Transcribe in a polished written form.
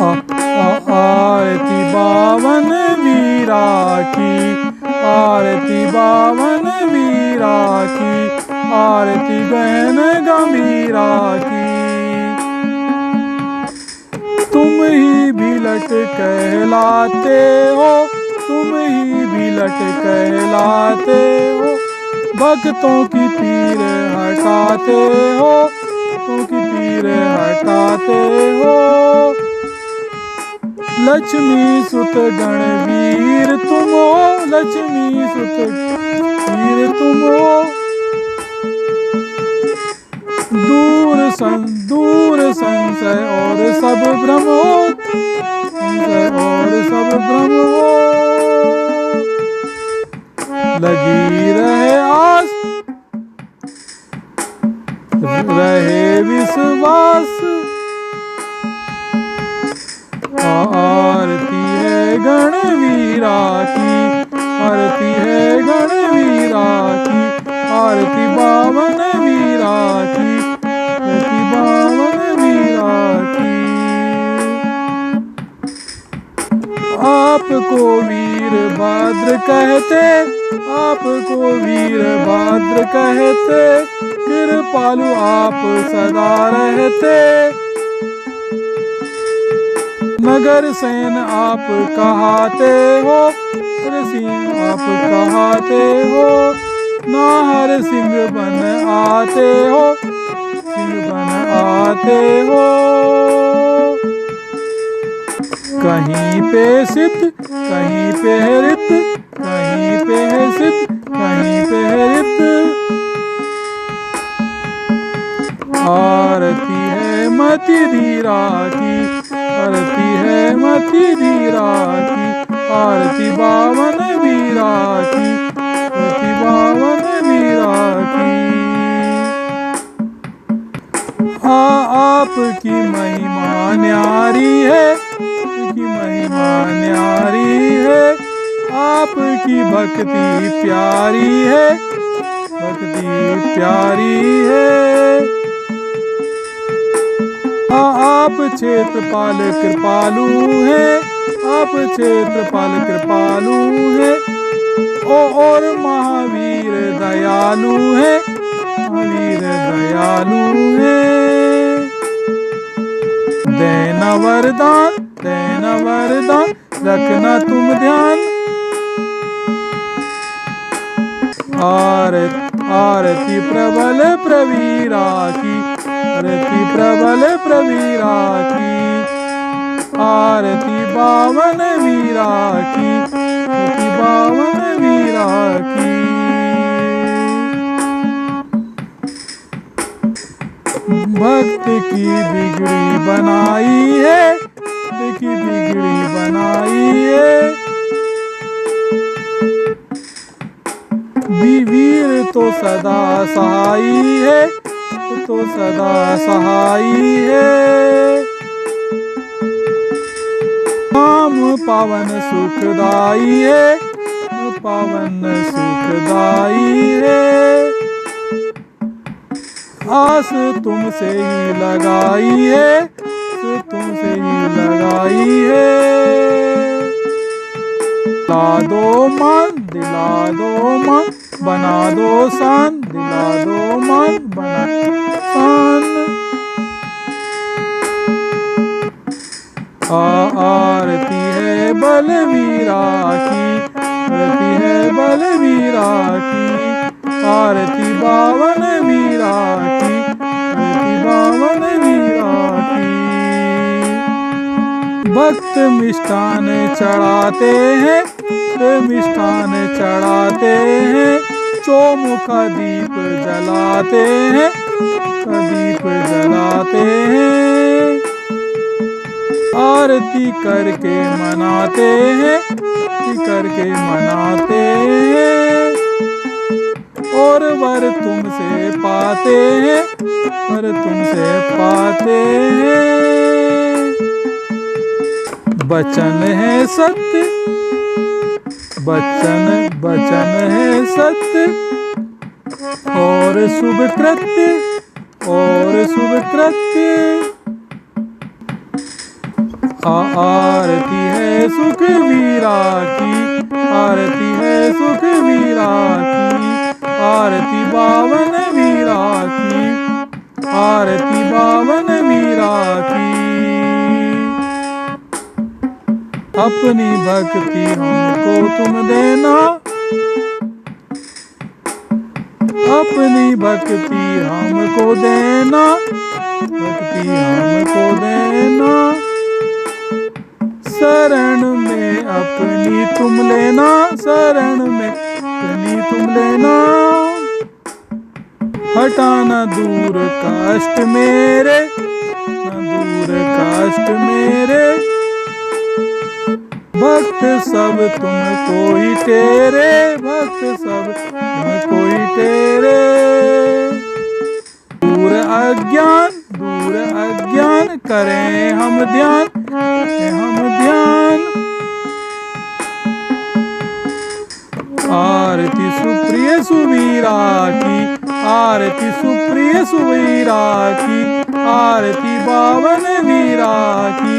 आरती बावन वीरा की, आरती बावन वीरा की, आरती गहन गंभीरा की। तुम ही बिलट कहलाते हो, तुम ही बिलट कहलाते हो, भक्तों की पीर हटाते हो, भक्तों की पीर हटाते हो। लक्ष्मी सुत गणवीर तुम हो, लक्ष्मी सुत वीर तुम हो। दूर संशय और सब भ्रम हो, संशय और सब भ्रम हो। लगी रहे आस, रहे विश्वास। आरती है गणवीरा की, आरती है गणवीरा की, आरती बावन वीरा की, आरती बावन वीरा की। आपको वीरभद्र कहते, आपको वीरभद्र कहते, कृपालु आप सदा रहते। नगर सेन आप कहाते हो, सिंह आप कहाते हो, नाहर सिंह बन आते हो, सिंह बन आते हो। कहीं पे सिद्ध, कहीं पे ऋत, कहीं पे है सिद्ध, कहीं पे है ऋत। आरती है मति धीरा की, आरती है मति धीरा की, आरती बावन वीरा की, आरती बावन वीरा की। आपकी महिमा न्यारी है, आपकी महिमा न्यारी है, आपकी भक्ति प्यारी है, भक्ति प्यारी है। आप क्षेत्रपाल कृपालु हैं, आप क्षेत्रपाल कृपालु हैं, और महावीर दयालु हैं, महावीर दयालु हैं। देना वरदान, देना वरदान, रखना तुम ध्यान। आरती प्रबल प्रवीरा की, आरती प्रबल प्रवीरा की, आरती बावन वीरा की, आरती बावन वीरा की। भक्त की बिगड़ी बनाई है, भक्त की बिगड़ी बनाई है। वीर तो सदा सहाई है, तो सदा सहाई है। नाम पावन सुखदाई है, पावन सुखदाई है। आस तुमसे ही लगाई है, तुमसे ही लगाई है। दिला दो मान, दिला दो मान, बना दो शान, दिला दो मान, बना शान। आरती है बलवीरा की, आरती है बलवीरा की, आरती बावन वीरा की, आरती बावन वीरा की। भक्त मिष्ठान चढ़ाते हैं, मिष्ठान चढ़ाते हैं, चौमुखा दीप जलाते हैं, दीप जलाते हैं। आरती करके मनाते हैं, आरती करके मनाते हैं। और वर तुमसे पाते हैं, वर तुमसे पाते हैं। बचन है सत्य, बचन बचन है सत्य, और शुभ कृत्य, और शुभ कृत्य। आरती है सुखवीरा की, आरती है सुखवीरा की, आरती बावन वीरा की, आरती बावन वीरा की। अपनी भक्ति हमको तुम देना, अपनी भक्ति हमको देना, भक्ति हमको देना। शरण में अपनी तुम लेना, शरण में अपनी तुम लेना। हटाना दूर कष्ट मेरे, दूर कष्ट मेरे। भक्त सब तुमको ही तेरे, भक्त सब तुमको ही तेरे। दूर अज्ञान करें हम ध्यान, हम ध्यान। आरती सुप्रिय सुवीरा की, आरती सुप्रिय सुवीरा की, आरती बावन वीरा की,